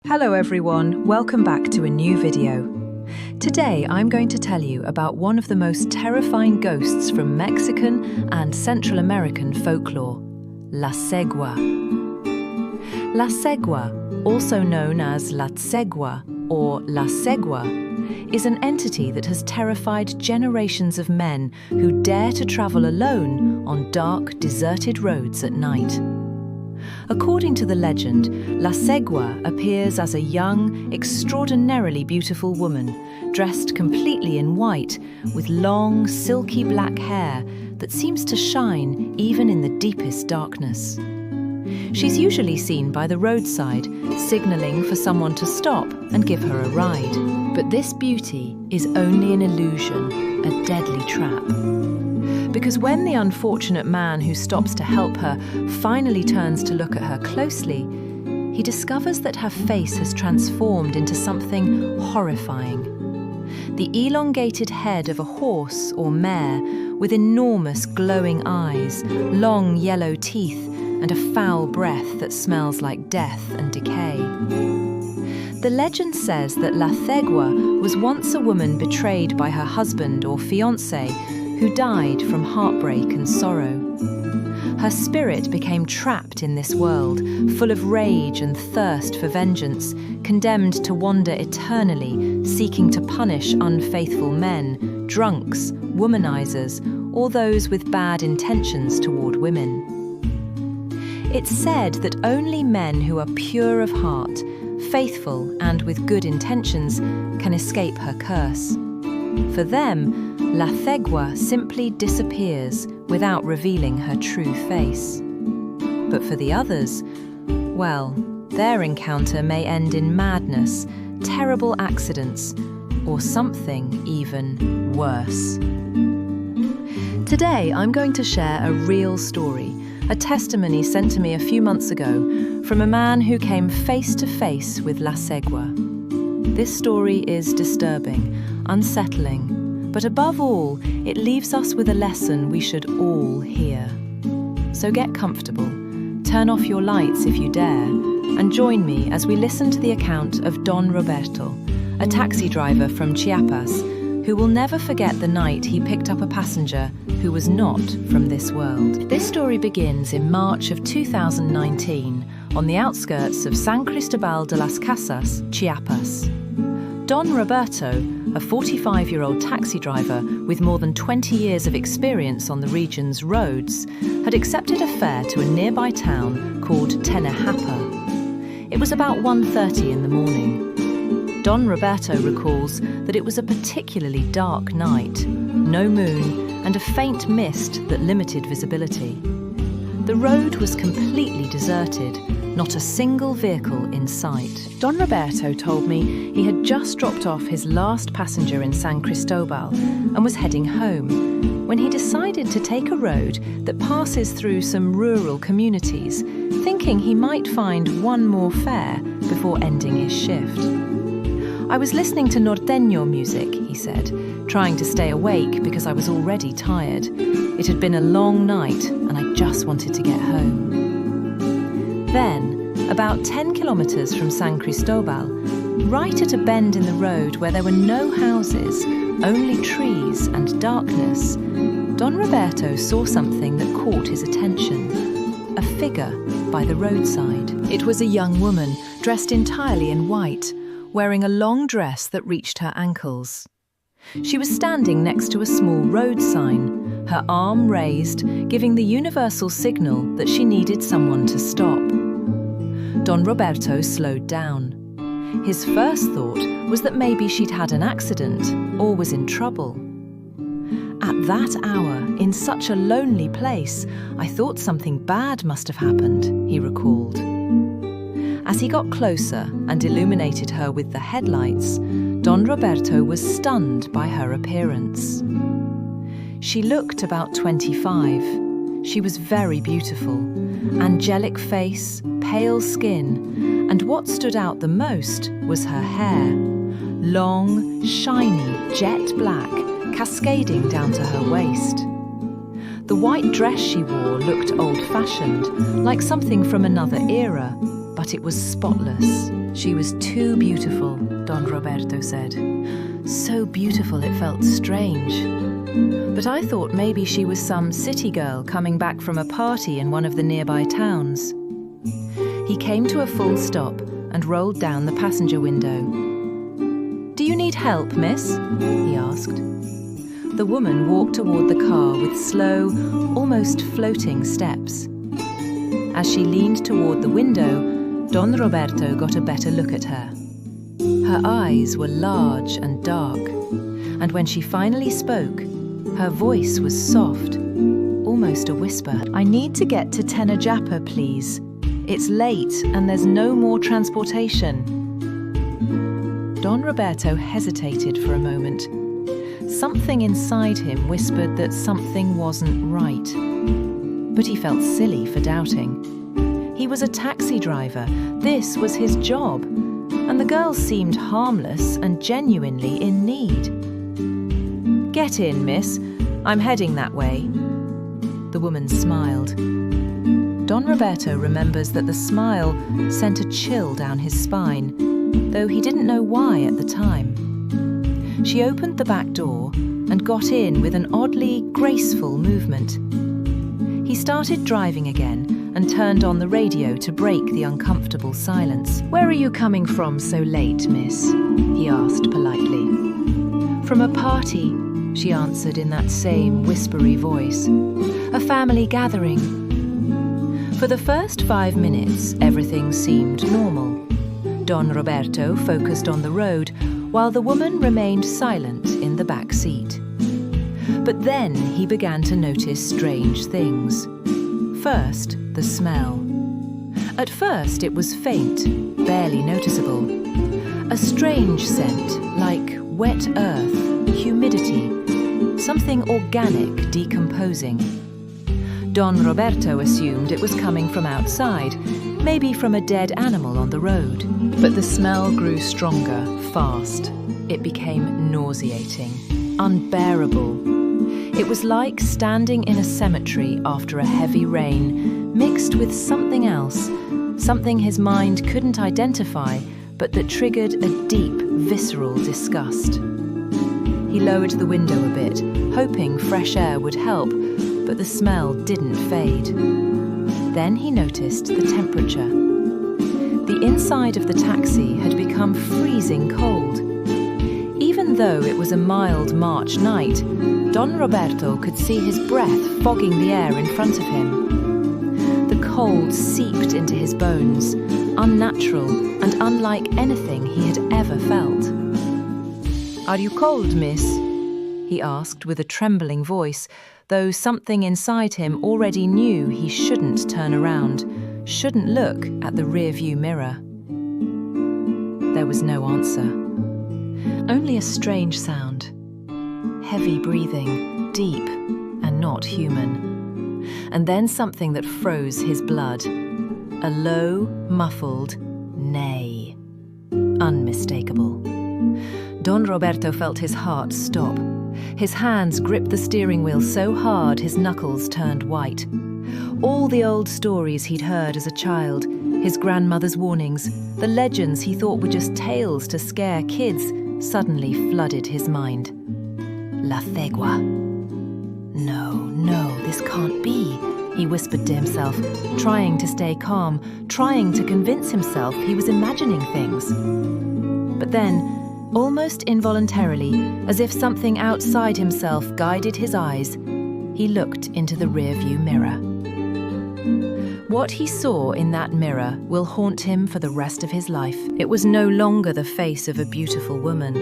Hello everyone, welcome back to a new video. Today I'm going to tell you about one of the most terrifying ghosts from Mexican and Central American folklore, La Cegua. La Cegua, also known as La Cegua or La Cegua, is an entity that has terrified generations of men who dare to travel alone on dark, deserted roads at night. According to the legend, La Cegua appears as a young, extraordinarily beautiful woman, dressed completely in white, with long, silky black hair that seems to shine even in the deepest darkness. She's usually seen by the roadside, signalling for someone to stop and give her a ride. But this beauty is only an illusion, a deadly trap. Because when the unfortunate man who stops to help her finally turns to look at her closely, he discovers that her face has transformed into something horrifying. The elongated head of a horse or mare with enormous glowing eyes, long yellow teeth, and a foul breath that smells like death and decay. The legend says that La Cegua was once a woman betrayed by her husband or fiancé who died from heartbreak and sorrow. Her spirit became trapped in this world, full of rage and thirst for vengeance, condemned to wander eternally, seeking to punish unfaithful men, drunks, womanizers, or those with bad intentions toward women. It's said that only men who are pure of heart, faithful and with good intentions can escape her curse. For them, La Cegua simply disappears without revealing her true face. But for the others, well, their encounter may end in madness, terrible accidents, or something even worse. Today, I'm going to share a real story, a testimony sent to me a few months ago from a man who came face to face with La Cegua. This story is disturbing, unsettling, but above all, it leaves us with a lesson we should all hear. So get comfortable, turn off your lights if you dare, and join me as we listen to the account of Don Roberto, a taxi driver from Chiapas, who will never forget the night he picked up a passenger who was not from this world. This story begins in March of 2019 on the outskirts of San Cristobal de las Casas, Chiapas. Don Roberto, a 45-year-old taxi driver with more than 20 years of experience on the region's roads, had accepted a fare to a nearby town called Tenejapa. It was about 1:30 in the morning. Don Roberto recalls that it was a particularly dark night, no moon, and a faint mist that limited visibility. The road was completely deserted, not a single vehicle in sight. Don Roberto told me he had just dropped off his last passenger in San Cristobal and was heading home, when he decided to take a road that passes through some rural communities, thinking he might find one more fare before ending his shift. I was listening to norteño music, he said, trying to stay awake because I was already tired. It had been a long night and I just wanted to get home. Then, about 10 kilometers from San Cristobal, right at a bend in the road where there were no houses, only trees and darkness, Don Roberto saw something that caught his attention. A figure by the roadside. It was a young woman, dressed entirely in white, wearing a long dress that reached her ankles. She was standing next to a small road sign, her arm raised, giving the universal signal that she needed someone to stop. Don Roberto slowed down. His first thought was that maybe she'd had an accident or was in trouble. At that hour, in such a lonely place, I thought something bad must have happened, he recalled. As he got closer and illuminated her with the headlights, Don Roberto was stunned by her appearance. She looked about 25. She was very beautiful. Angelic face, pale skin, and what stood out the most was her hair. Long, shiny, jet black, cascading down to her waist. The white dress she wore looked old-fashioned, like something from another era, but it was spotless. She was too beautiful, Don Roberto said. So beautiful it felt strange. But I thought maybe she was some city girl coming back from a party in one of the nearby towns. He came to a full stop and rolled down the passenger window. "Do you need help, miss?" he asked. The woman walked toward the car with slow, almost floating steps. As she leaned toward the window, Don Roberto got a better look at her. Her eyes were large and dark, and when she finally spoke, her voice was soft, almost a whisper. "I need to get to Tenajapa, please. It's late and there's no more transportation." Don Roberto hesitated for a moment. Something inside him whispered that something wasn't right. But he felt silly for doubting. He was a taxi driver. This was his job. And the girl seemed harmless and genuinely in need. "Get in, miss. I'm heading that way." The woman smiled. Don Roberto remembers that the smile sent a chill down his spine, though he didn't know why at the time. She opened the back door and got in with an oddly graceful movement. He started driving again and turned on the radio to break the uncomfortable silence. "Where are you coming from so late, miss?" he asked politely. "From a party," she answered in that same whispery voice. "A family gathering." For the first 5 minutes, everything seemed normal. Don Roberto focused on the road, while the woman remained silent in the back seat. But then he began to notice strange things. First, the smell. At first, it was faint, barely noticeable. A strange scent, like wet earth, humidity, something organic decomposing. Don Roberto assumed it was coming from outside, maybe from a dead animal on the road. But the smell grew stronger, fast. It became nauseating, unbearable. It was like standing in a cemetery after a heavy rain, mixed with something else, something his mind couldn't identify, but that triggered a deep, visceral disgust. He lowered the window a bit, hoping fresh air would help, but the smell didn't fade. Then he noticed the temperature. The inside of the taxi had become freezing cold. Even though it was a mild March night, Don Roberto could see his breath fogging the air in front of him. The cold seeped into his bones, unnatural and unlike anything he had ever felt. "Are you cold, miss?" he asked with a trembling voice, though something inside him already knew he shouldn't turn around, shouldn't look at the rearview mirror. There was no answer. Only a strange sound. Heavy breathing, deep and not human. And then something that froze his blood. A low, muffled neigh. Unmistakable. Don Roberto felt his heart stop. His hands gripped the steering wheel so hard his knuckles turned white. All the old stories he'd heard as a child, his grandmother's warnings, the legends he thought were just tales to scare kids, suddenly flooded his mind. La Cegua. No, this can't be, he whispered to himself, trying to stay calm, trying to convince himself he was imagining things. But then, almost involuntarily, as if something outside himself guided his eyes, he looked into the rearview mirror. What he saw in that mirror will haunt him for the rest of his life. It was no longer the face of a beautiful woman.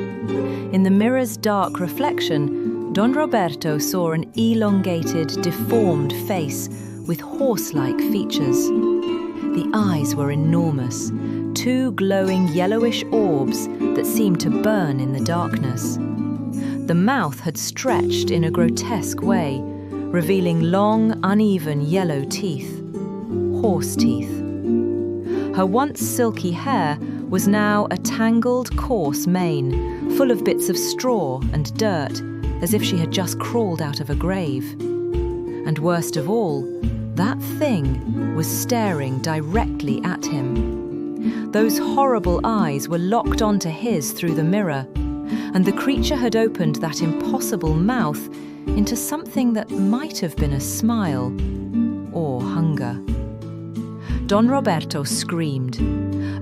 In the mirror's dark reflection, Don Roberto saw an elongated, deformed face with horse-like features. The eyes were enormous, two glowing yellowish orbs that seemed to burn in the darkness. The mouth had stretched in a grotesque way, revealing long, uneven yellow teeth. Horse teeth. Her once silky hair was now a tangled, coarse mane, full of bits of straw and dirt, as if she had just crawled out of a grave. And worst of all, that thing was staring directly at him. Those horrible eyes were locked onto his through the mirror, and the creature had opened that impossible mouth into something that might have been a smile or hunger. Don Roberto screamed,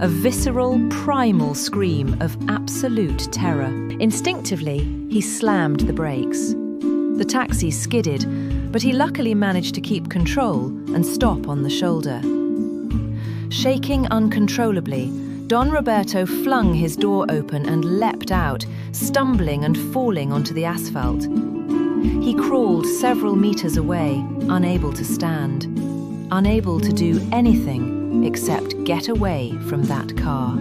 a visceral, primal scream of absolute terror. Instinctively, he slammed the brakes. The taxi skidded, but he luckily managed to keep control and stop on the shoulder. Shaking uncontrollably, Don Roberto flung his door open and leapt out, stumbling and falling onto the asphalt. He crawled several meters away, unable to stand, unable to do anything except get away from that car.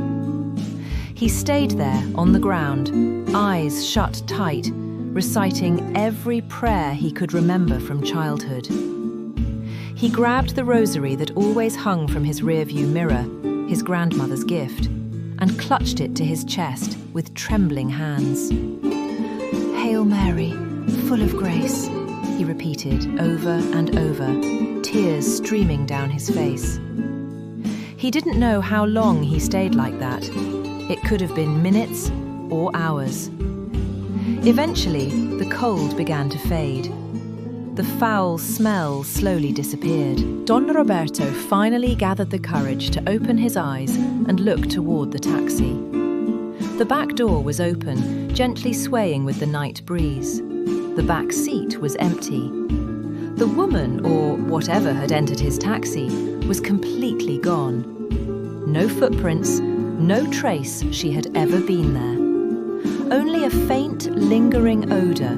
He stayed there on the ground, eyes shut tight, reciting every prayer he could remember from childhood. He grabbed the rosary that always hung from his rearview mirror, his grandmother's gift, and clutched it to his chest with trembling hands. "Hail Mary, full of grace," he repeated over and over, tears streaming down his face. He didn't know how long he stayed like that. It could have been minutes or hours. Eventually, the cold began to fade. The foul smell slowly disappeared. Don Roberto finally gathered the courage to open his eyes and look toward the taxi. The back door was open, gently swaying with the night breeze. The back seat was empty. The woman, or whatever had entered his taxi, was completely gone. No footprints, no trace she had ever been there. Only a faint, lingering odour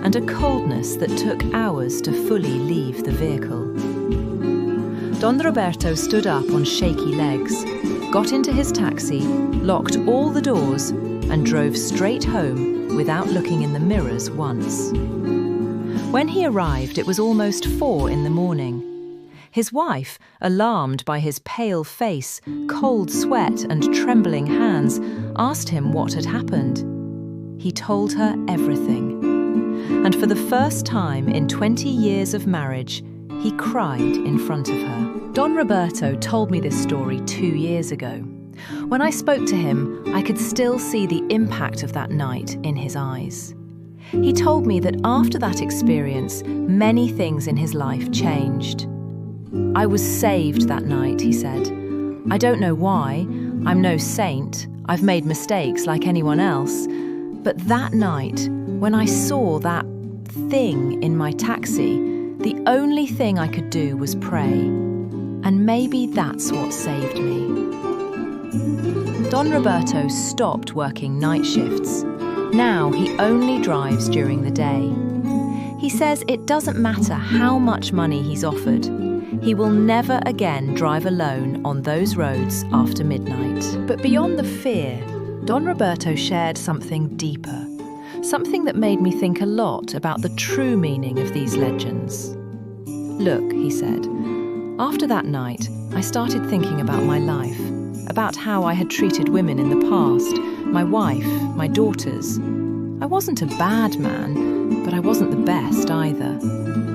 and a coldness that took hours to fully leave the vehicle. Don Roberto stood up on shaky legs, got into his taxi, locked all the doors, and drove straight home without looking in the mirrors once. When he arrived, it was almost 4 in the morning. His wife, alarmed by his pale face, cold sweat, and trembling hands, asked him what had happened. He told her everything. And for the first time in 20 years of marriage, he cried in front of her. Don Roberto told me this story 2 years ago. When I spoke to him, I could still see the impact of that night in his eyes. He told me that after that experience, many things in his life changed. "I was saved that night," he said. "I don't know why. I'm no saint. I've made mistakes like anyone else. But that night, when I saw that thing in my taxi, the only thing I could do was pray. And maybe that's what saved me." Don Roberto stopped working night shifts. Now he only drives during the day. He says it doesn't matter how much money he's offered. He will never again drive alone on those roads after midnight. But beyond the fear, Don Roberto shared something deeper. Something that made me think a lot about the true meaning of these legends. "Look," he said, "after that night, I started thinking about my life, about how I had treated women in the past, my wife, my daughters. I wasn't a bad man, but I wasn't the best either.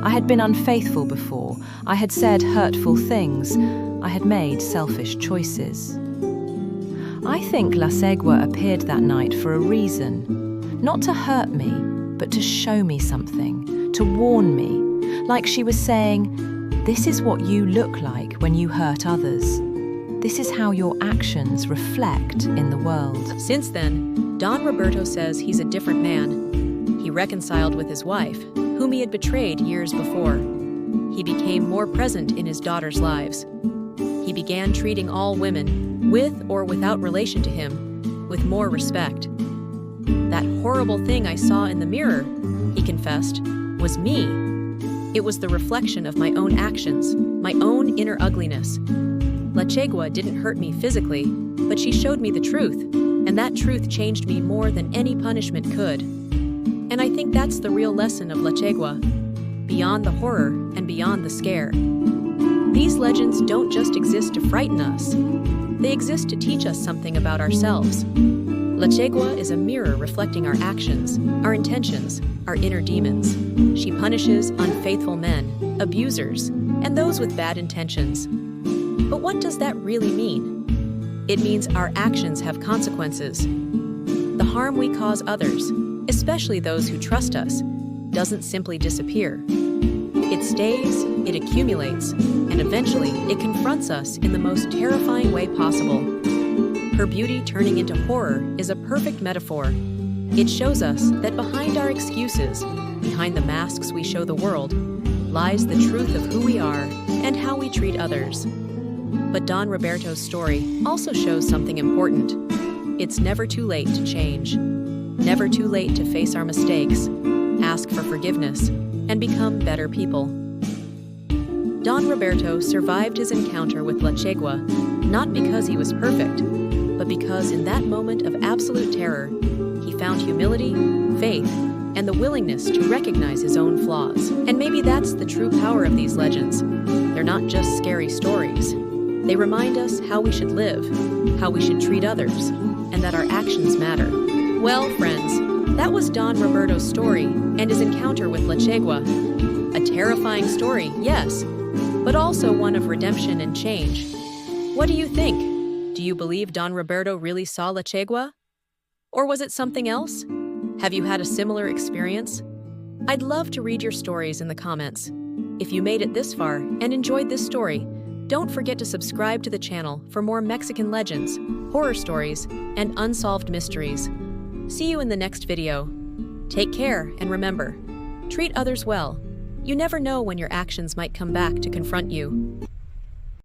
I had been unfaithful before, I had said hurtful things, I had made selfish choices. I think La Cegua appeared that night for a reason, not to hurt me, but to show me something, to warn me, like she was saying, this is what you look like when you hurt others. This is how your actions reflect in the world." Since then, Don Roberto says he's a different man. He reconciled with his wife, whom he had betrayed years before. He became more present in his daughters' lives. He began treating all women, with or without relation to him, with more respect. "That horrible thing I saw in the mirror," he confessed, "was me. It was the reflection of my own actions, my own inner ugliness. La Cegua didn't hurt me physically, but she showed me the truth, and that truth changed me more than any punishment could." And I think that's the real lesson of La Cegua, beyond the horror and beyond the scare. These legends don't just exist to frighten us. They exist to teach us something about ourselves. La Cegua is a mirror reflecting our actions, our intentions, our inner demons. She punishes unfaithful men, abusers, and those with bad intentions. But what does that really mean? It means our actions have consequences. The harm we cause others, especially those who trust us, doesn't simply disappear. It stays, it accumulates, and eventually it confronts us in the most terrifying way possible. Her beauty turning into horror is a perfect metaphor. It shows us that behind our excuses, behind the masks we show the world, lies the truth of who we are and how we treat others. But Don Roberto's story also shows something important. It's never too late to change. Never too late to face our mistakes, ask for forgiveness, and become better people. Don Roberto survived his encounter with La Cegua, not because he was perfect, but because in that moment of absolute terror, he found humility, faith, and the willingness to recognize his own flaws. And maybe that's the true power of these legends. They're not just scary stories. They remind us how we should live, how we should treat others, and that our actions matter. Well, friends, that was Don Roberto's story and his encounter with La Cegua. A terrifying story, yes, but also one of redemption and change. What do you think? Do you believe Don Roberto really saw La Cegua? Or was it something else? Have you had a similar experience? I'd love to read your stories in the comments. If you made it this far and enjoyed this story, don't forget to subscribe to the channel for more Mexican legends, horror stories, and unsolved mysteries. See you in the next video. Take care and remember, treat others well. You never know when your actions might come back to confront you.